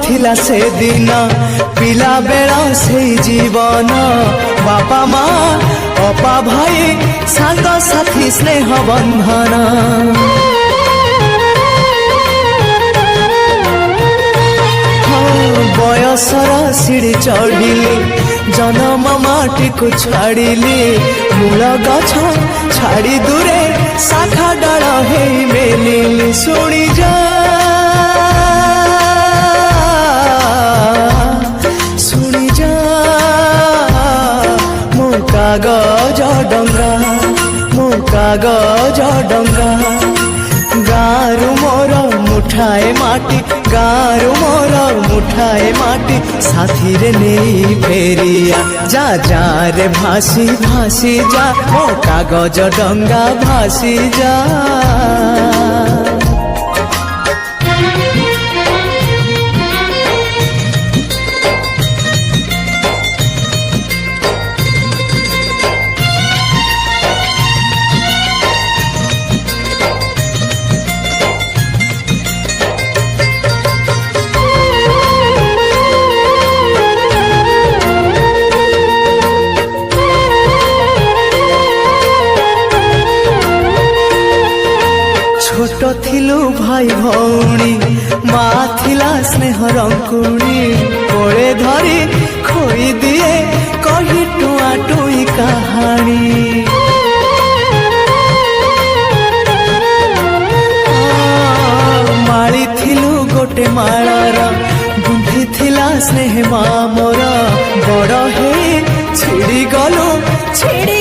थिला से दिन पिला बेला से जीवन बापा माँ अपा भाई सांग साथी स्नेह बंधन बयसर सीढ़ी चढ़िली जन्म माटी को छाड़िली मूल गछ छाड़ी दूरे शाखा डाल हे मेलिली शुणी जा शुणी जा मो कागज डंगा मो कागज डंगा गारु मोर मुठाए माटी गारु मोर मुठाए माटी साथी रे नहीं फेरिया जा जा रे भासी भासी जा मो कागज डंगा भासी जा छोट थिलु भाई भौणी माँ थिला स्नेह रंकुणी कोड़े धरी खोई दिए कही टुआ टुई कहानी माली थिलु गोटे मालार गुंथी थिला स्नेह माँ मोर बड़ हे छिड़ी गलु छिड़ी